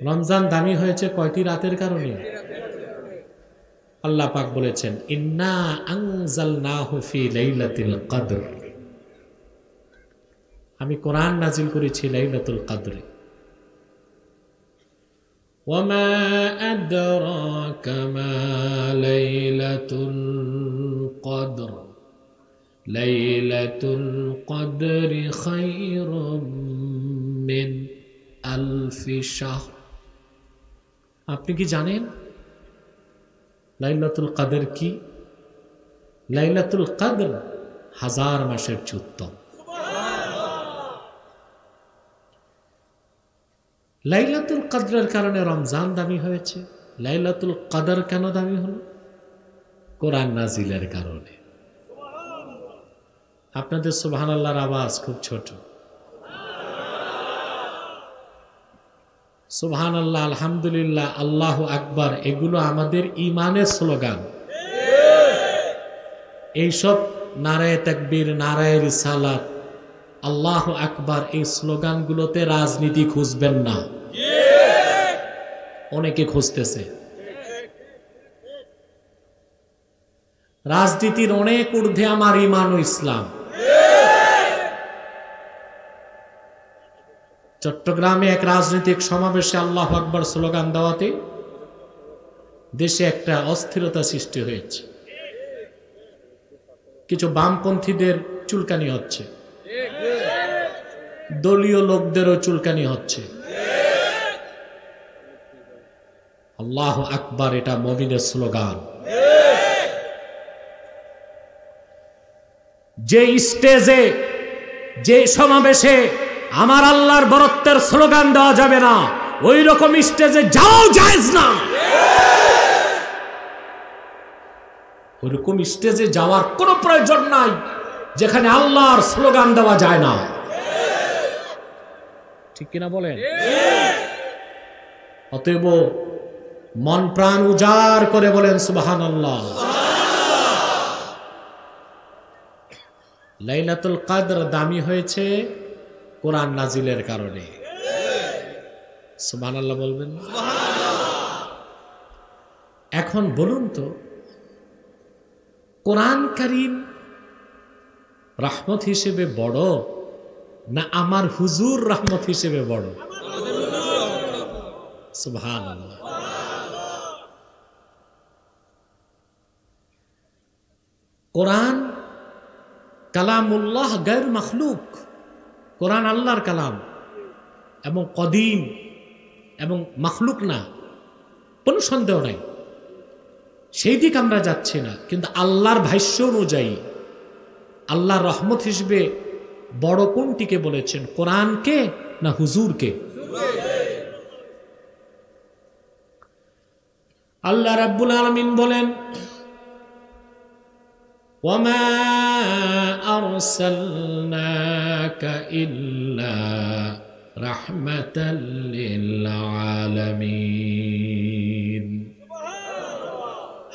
রমজান দামি হয়েছে কয়টি রাতের কারণে? আল্লাহ পাক বলেছেন ইন্না আনজালনাহু ফি লাইলাতুল কদর, আমি কোরআন নাজিল করেছি লাইলাতুল কদরে। ওয়ামা আদরাকা মা লাইলাতুল কদর লাইলাতুল কদরি খায়রুম মিন আলফি শাহর। আপনি কি জানেন লাইলাতুল কদর কি? লাইলাতুল কদর 1000 মাসের চেয়ে উত্তম। লাইলাতুল কদরের কারণে রমজান দামি হয়েছে। লাইলাতুল কদর কেন দামি হলো? কোরআন নাজিলের কারণে। আপনাদের সুবহানাল্লাহর আওয়াজ খুব ছোট। সুবহানাল্লাহ, আলহামদুলিল্লাহ, আল্লাহু আকবার এগুলো আমাদের ঈমানের স্লোগান। এইসব নারায়ে তাকবীর, নারায়ে রিসালাত, আল্লাহু আকবার এই স্লোগানগুলোতে রাজনীতি খুঁজবেন না। অনেকে খুঁজতেছে। রাজনীতির অনেক ঊর্ধ্বে আমার ঈমান ও ইসলাম। চট্টগ্রামে এক রাজনৈতিক সমাবেশে আল্লাহু আকবার স্লোগান দেওয়াতে দেশে একটা অস্থিরতা সৃষ্টি হয়েছে। কিছু বামপন্থীদের চুলকানি হচ্ছে, দলীয় লোকদেরও চুলকানি হচ্ছে। আল্লাহু আকবার এটা মুমিনের স্লোগান। যে স্টেজে, যে সমাবেশে আমার আল্লাহর বরত্বের স্লোগান দেওয়া যাবে না, ওই রকম স্টেজে যাও জায়েজ না। ওইরকম স্টেজে যাওয়ার কোনো প্রয়োজন নাই যেখানে আল্লাহর স্লোগান দেওয়া যায় না। ঠিক কিনা বলেন? অতএব মন প্রাণ উজাড় করে বলেন সুবহানাল্লাহ। লাইলাতুল কদর দামি হয়েছে কোরআন নাজিলের কারণে। সুবহানাল্লাহ বলবেন। এখন বলুন তো, কোরআন কারীম রহমত হিসেবে বড় না আমার হুজুর রহমত হিসেবে বড়? সুবহানাল্লাহ। কোরআন কালামুল্লাহ গায়র মাখলুক। কোরআন আল্লাহর কালাম এবং কদিম এবং মাখলুক না, কোনো সন্দেহ নাই। সেই দিক আমরা যাচ্ছি না, কিন্তু আল্লাহর ভাষ্য অনুযায়ী আল্লাহর রহমত হিসেবে বড় কোনটিকে বলেছেন, কোরআনকে না হুজুরকে? আল্লাহ রাব্বুল আলামিন বলেন ওয়ামা আরসালনাকা ইল্লা রাহমাতাল লিল আলামিন।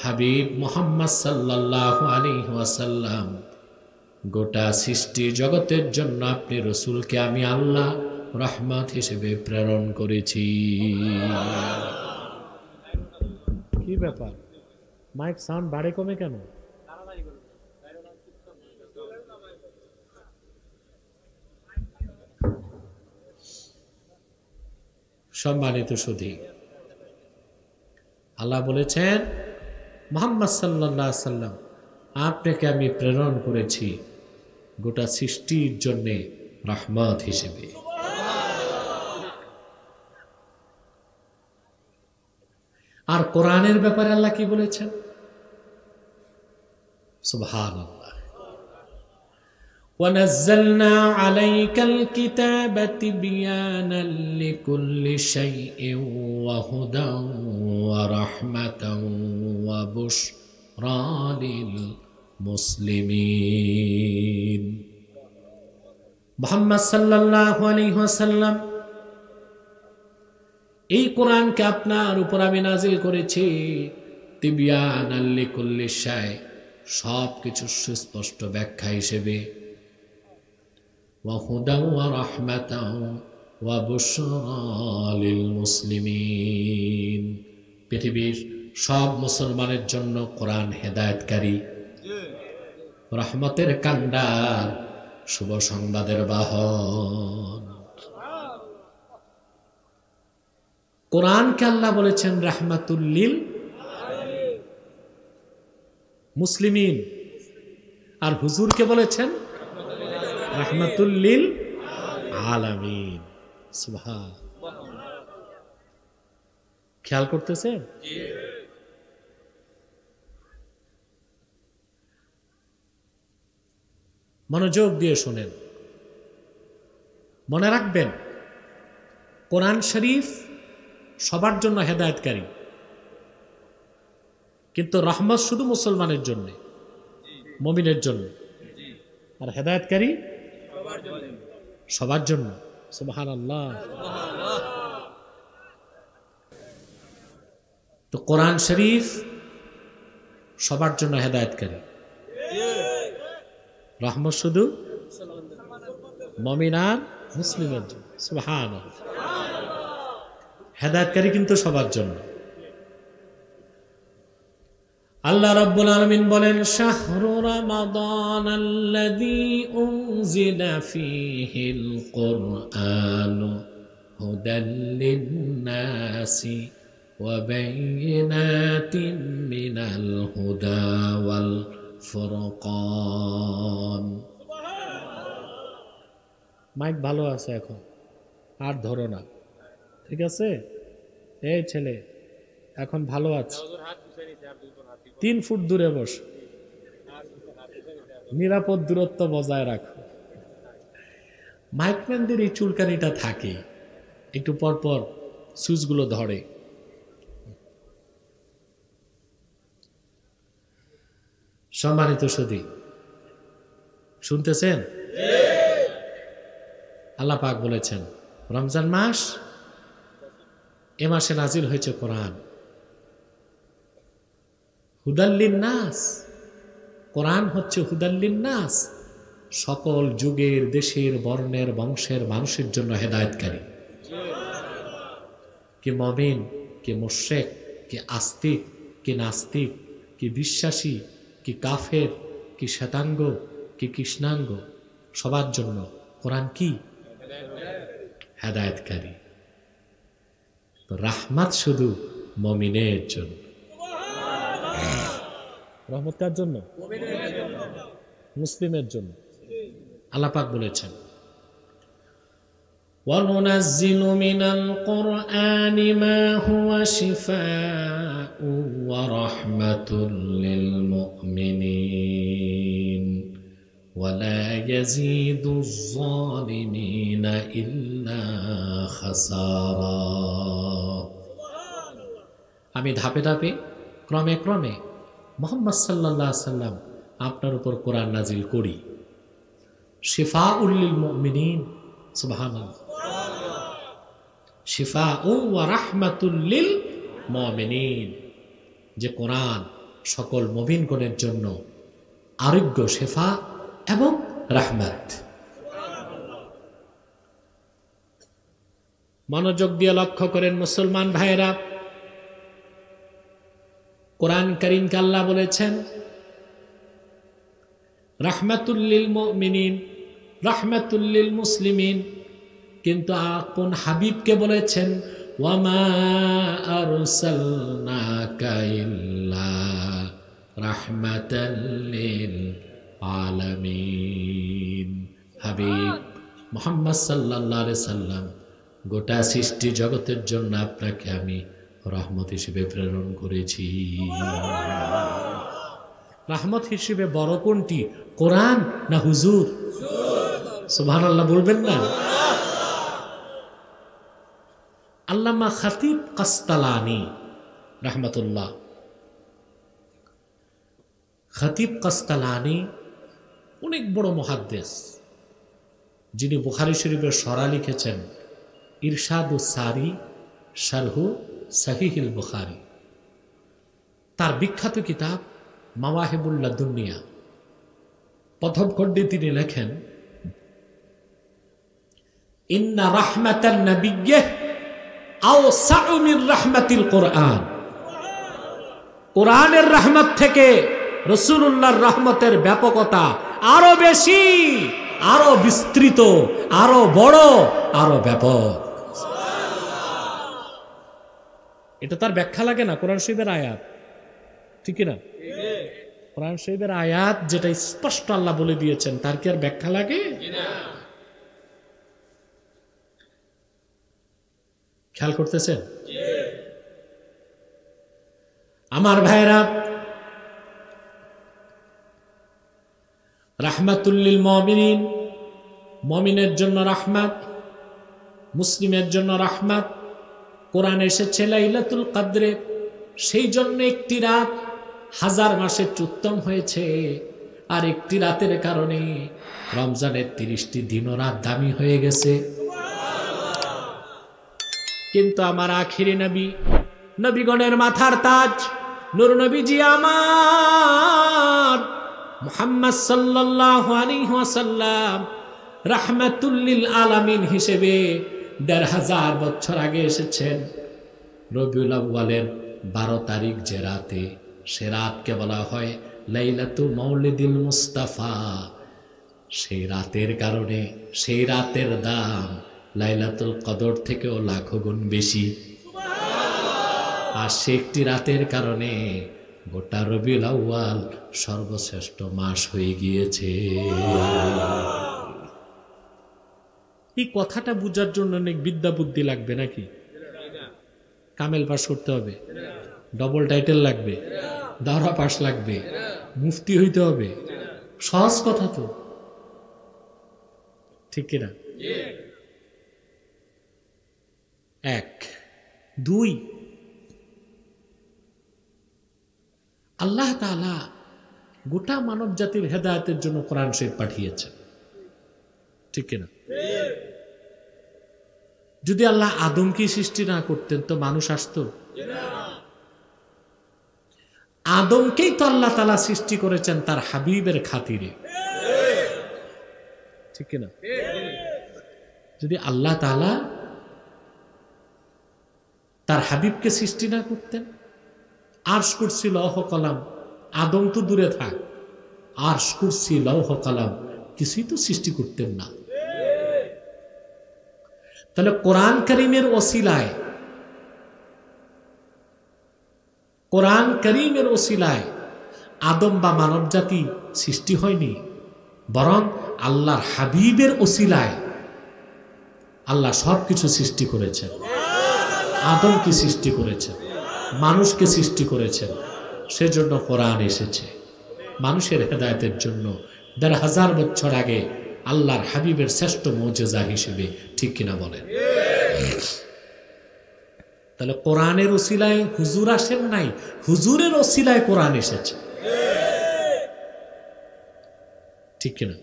হাবিব মুহাম্মদ সাল্লাল্লাহু আলাইহি ওয়াসাল্লাম, গোটা সৃষ্টি জগতের জন্য আপনি রসুলকে আমি আল্লাহ রহমত হিসেবে প্রেরণ করেছি। কি ব্যাপার, মাইক সাউন্ড বাড়ে কমে কেন? সম্মানিত সুধী, আল্লাহ বলেছেন মুহাম্মদ সাল্লাল্লাহু আলাইহি ওয়াসাল্লাম, আপনাকে আমি প্রেরণ করেছি গোটা সৃষ্টির জন্য রহমত হিসেবে। আর কোরআনের ব্যাপারে আল্লাহ কি বলেছেন? সুবহানাল্লাহ। وَنَزَّلْنَا عَلَيْكَ الْكِتَابَ تِبْيَانًا لِكُلِّ شَيْءٍ وَهُدًى وَرَحْمَةً وَبُشْرَى لِلْمُسْلِمِينَ। মুহাম্মদ সাল্লাল্লাহু আলাইহি ওয়াসাল্লাম, এই কোরআনকে আপনার উপর আমি নাজিল করেছি তিবয়ানাল লিকুল্লি শাই, সব কিছু সুস্পষ্ট ব্যাখ্যা হিসেবে, ওয়া হুদাও ওয়া রাহমাতাও, ওয়া বুশরা লিল মুসলিমিন। পৃথিবীর সব মুসলমানের জন্য কোরআন হেদায়েতকারী, রহমতের কান্ডার, শুভ সংবাদের বাহন। কোরআনকে আল্লাহ বলেছেন রাহমাতুল লিল মুসলিমিন, আর হুজুরকে বলেছেন রাহমাতুল লিল আলামিন। সুবহান, খেয়াল করতেছেন? মনোযোগ দিয়ে শোনেন, মনে রাখবেন কোরআন শরীফ সবার জন্য হেদায়েতকারী, কিন্তু রহমত শুধু মুসলমানের জন্য, মুমিনের জন্য, আর হেদায়েতকারী সবার জন্য। সুবহানাল্লাহ। তো কোরআন শরীফ সবার জন্য হেদায়েতকারী, রহমত শুধু মুমিন আর মুসলিমের জন্য। সুবহানাল্লাহ। হেদায়েতকারী কিন্তু সবার জন্য। আল্লাহ রাব্বুল আলামিন বলেন, শাহরু রমাদানাল্লাযী উনজিলা ফীহিল কুরআনু হুদাল লিন-নাসি ওয়া বাইয়িনাতিন মিনাল হুদা ওয়াল ফুরকান। মাইক ভালো আছে এখন, আর ধরো না, ঠিক আছে? এই ছেলে এখন ভালো আছে, 3 ফুট দূরে বস, নিরাপদ দূরত্ব বজায় রাখো। মাইকম্যানদের এই চুলকানিটা থাকে, একটু পর পর সুইচগুলো ধরে। সম্মানিত সুধী, শুনতেছেন? আল্লাহ পাক বলেছেন রমজান মাস, এ মাসে নাজিল হয়েছে কোরআন হুদাল্লিন নাস। কোরআন হচ্ছে হুদাল্লিন নাস, সকল যুগের, দেশের, বর্ণের, বংশের মানুষের জন্য হেদায়েতকারী। কে মুমিন, কে মুশরিক, কে আস্তিক, কে নাস্তিক, কে বিশ্বাসী, কি কাফের, কি শ্বেতাঙ্গ, কি কৃষ্ণাঙ্গ, সবার জন্য কোরআন কি হেদায়েতকারী। তো রাহমাত শুধু মুমিনের জন্য। রহমত কার জন্য? মুসলিমের জন্য। আল্লাহ পাক বলেছেন, وَنُنَزِّلُ مِنَ الْقُرْآنِ مَا هُوَ شِفَاءٌ وَرَحْمَةٌ لِلْمُؤْمِنِينَ وَلَا يَزِيدُ الظَّالِمِينَ إِلَّا خَسَارًا। আমি ধাপে ধাপে, ক্রমে ক্রমে মুহাম্মদ সাল্লাল্লাহু আলাইহি সাল্লাম আপনার উপর কোরআন নাজিল করি, শিফাউল লিল মুমিনিন। সুবহানাল্লাহ। শিফাউ ওয়া রাহমাতুল লিল মুমিনিন, যে কোরআন সকল মুমিনগণের জন্য আরোগ্য, শিফা এবং রাহমাত। মনোযোগ দিয়ে লক্ষ্য করেন মুসলমান ভাইয়েরা, কোরআন কারীমকে আল্লাহ বলেছেন রাহমাতুল লিল মুমিনিন, রাহমাতুল লিল মুসলিমিন, কিন্তু আপন হাবিবকে বলেছেন ওয়ামা আরসালনাকা ইল্লা রাহমাতাল লিল আলামিন। হাবিব মুহাম্মদ সাল্লাল্লাহু আলাইহি সাল্লাম, গোটা সৃষ্টি জগতের জন্য আপনাকে আমি রহমত হিসেবে প্রেরণ করেছি। রহমত হিসেবে বড় কোনটি, কোরআন না হুজুর? সুবহানাল্লাহ বলবেন না? আল্লামা খাতিব কাস্তালানি রাহমাতুল্লাহ, খাতিব কাস্তালানি অনেক বড় মুহাদ্দিস, যিনি বুখারী শরীফের শরহ লিখেছেন ইরশাদুস সারি শারহু সহিহুল বুখারী। তার বিখ্যাত কিতাব মাওয়াহিবুল লাদুনিয়া প্রথম খণ্ডে তিনি লেখেন, ইন্না রাহমাতান নাবিয়্যি আওসাউ মিন রাহমাতিল কুরআন। কোরআনের রহমত থেকে রাসূলুল্লাহর রহমতের ব্যাপকতা আরো বেশি, আরো বিস্তৃত, আরো বড়, আরো ব্যাপক। এটা তার ব্যাখ্যা লাগে না, কোরআন শরীফের আয়াত, ঠিক না? কোরআন শরীফের আয়াত যেটা স্পষ্ট আল্লাহ বলে দিয়েছেন, তার কি আর ব্যাখ্যা লাগে? খেয়াল করতেছেন আমার ভাইরা? রাহমাতুল লিল মুমিনিন, মুমিনের জন্য রাহমাত, মুসলিমের জন্য রাহমাত। কোরআন এসেছে লাইলাতুল কদরে, সেই জন্য একটি রাত 1000 মাসের উত্তম হয়েছে। আর একটি রাতের কারণে রমজানের 30টি দিন ও রাত দামি হয়ে গেছে। কিন্তু আমার আখিরি নবী, নবীগণের মাথার তাজ, নূর নবীজি আমার মুহাম্মদ সাল্লাল্লাহু আলাইহি ওয়াসাল্লাম রাহমাতুল লিল আলামিন হিসেবে 1500 বছর আগে এসেছেন। রবিউল আউয়ালের 12 তারিখ যে রাতে, সে রাতকে বলা হয় লাইলাতু মাউলিদিল মুস্তাফা। সেই রাতের কারণে সেই রাতের দাম লাইলাতুল কদর থেকেও লাখো গুণ বেশি। আর সে একটি রাতের কারণে গোটা রবিউল আউয়াল সর্বশ্রেষ্ঠ মাস হয়ে গিয়েছে। এই কথাটা বুঝার জন্য অনেক বিদ্যা বুদ্ধি লাগবে নাকি? কামেল পাস করতে হবে, ডবল টাইটেল লাগবে, দাওরা পাস লাগবে, মুফতি হইতে হবে? সহজ কথা তো, ঠিক কিনা? 1 2 আল্লাহ তাআলা গোটা মানব জাতির হেদায়েতের জন্য কোরআন শরীফ পাঠিয়েছেন, ঠিক কিনা? যদি আল্লাহ আদমকে সৃষ্টি না করতেন তো মানুষ আসতো? আদমকেই তো আল্লাহ তাআলা সৃষ্টি করেছেন তার হাবিবের খাতিরে, ঠিক কিনা? যদি আল্লাহ তাআলা তার হাবিবকে সৃষ্টি না করতেন, আরশ কুরসি লৌহ কলম, আদম তো দূরে থাক, আরশ কুরসি লৌহ কলম কিছুই তো সৃষ্টি করতেন না। তাহলে কোরআন কারীমের ওসিলায়, কোরআন কারীমের ওসিলায় আদম বা মানব জাতি সৃষ্টি হয়নি, বরং আল্লাহর হাবিবের ওসিলায় আল্লাহ সবকিছু সৃষ্টি করেছেন। আদমকে সৃষ্টি করেছেন, মানুষকে সৃষ্টি করেছেন, সেজন্য কোরআন এসেছে মানুষের হেদায়েতের জন্য 1500 বছর আগে আল্লাহর হাবিবের শ্রেষ্ঠ মুজিজা হিসেবে, ঠিক কিনা বলেন? তাহলে কোরআনের ওসিলায় হুজুর আসেন নাই, হুজুরের ওসিলায় কোরআন এসেছে, ঠিক কিনা?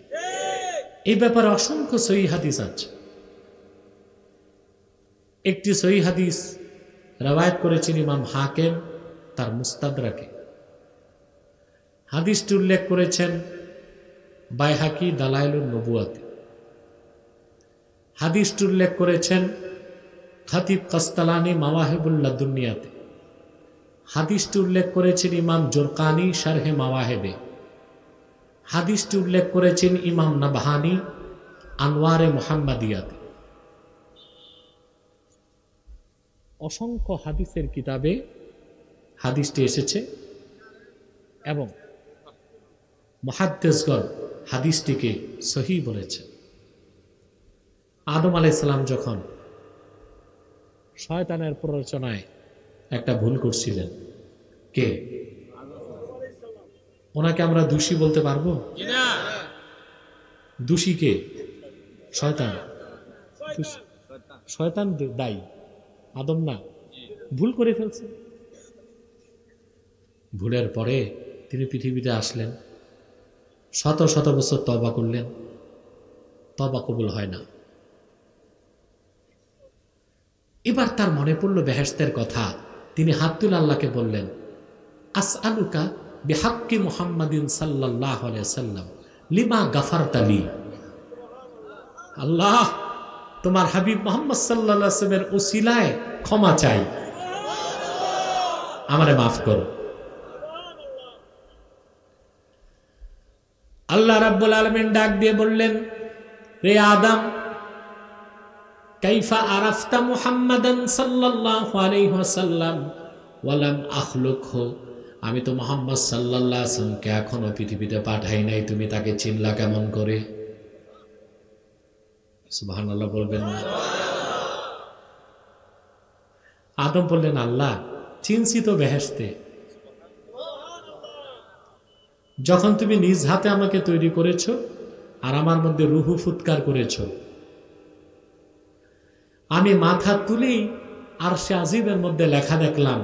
এই ব্যাপারে অসংখ্য সহিহ হাদিস আছে। একটি সহিহ হাদিস রওয়ায়াত করেছেন ইমাম হাকিম তার মুস্তাদরাকে। হাদিসটি উল্লেখ করেছেন বাইহাকি দালাইলুন নবুয়াতে। হাদিসটি উল্লেখ করেছেন খাতিব কাস্তালানি মাওয়াহিবুল লাদুনিয়াতে। হাদিসটি উল্লেখ করেছেন ইমাম জোরকানি শারহে মাওয়াহিবে। হাদিসটি উল্লেখ করেছেন ইমাম নাবহানি আনওয়ারে মুহাম্মাদিয়াতে। অসংখ্য হাদিসের কিতাবে হাদিসটি এসেছে এবং মুহাদ্দিসগণ হাদিসটিকে সহিহ বলেছে। আদম আলাইহিস সালাম যখন শয়তানের প্ররোচনায় একটা ভুল করছিলেন, কে? ওনাকে আমরা দোষী বলতে পারবো? দোষী কে? শয়তান। শয়তান দায়ী, আদম না। ভুল করে ফেলছে। ভুলের পরে তিনি পৃথিবীতে আসলেন, শত শত বছর তওবা করলেন, তওবা কবুল হয় না। এবার তার মনে পড়ল বেহেশতের কথা। তিনি হাত তুলে আল্লাহকে বললেন, আসআলুকা বিহাক্কি মুহাম্মাদিন সাল্লাল্লাহু আলাইহি ওয়াসাল্লাম লিমা গাফারতা লি। আল্লাহ, তোমার হাবিব মুহাম্মদ সাল্লাল্লাহু আলাইহি ওয়াসাল্লামের উসিলায় ক্ষমা চাই, আমারে মাফ করো। আল্লাহ রাব্বুল আলামিন ডাক দিয়ে বললেন, রে আদম, কাইফা আরাফতা মুহাম্মাদান সাল্লাল্লাহু আলাইহি ওয়াসাল্লাম ওয়া লাম আখলুকহু, আমি তো মুহাম্মদ সাল্লাল্লাহু আলাইহি ওয়াসাল্লামকে এখনো পৃথিবীতে পাঠাই নাই, তুমি তাকে চিনলা কেমন করে? সুবহানাল্লাহ বলবেন না? আদম বললেন, আল্লাহ চিনছি তো বেহেশতে, যখন তুমি নিজ হাতে আমাকে তৈরি করেছো আর আমার মধ্যে রুহু ফুৎকার করেছো, আমি মাথা তুলেই আরশে আজিমের মধ্যে লেখা দেখলাম,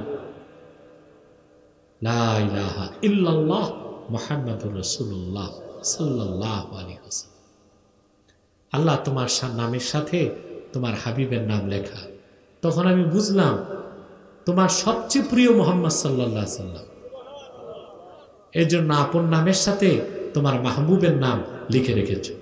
লা ইলাহা ইল্লাল্লাহ মুহাম্মাদুর রাসূলুল্লাহ সাল্লাল্লাহু আলাইহি ওয়াসাল্লাম। আল্লাহ, তোমার নামের সাথে তোমার হাবিবের নাম লেখা। তখন আমি বুঝলাম তোমার সবচেয়ে প্রিয় মুহাম্মদ সাল্লাল্লাহু আলাইহি ওয়াসাল্লাম, এর জন্য আপন নামের সাথে তোমার মাহবুবের নাম লিখে রেখেছো।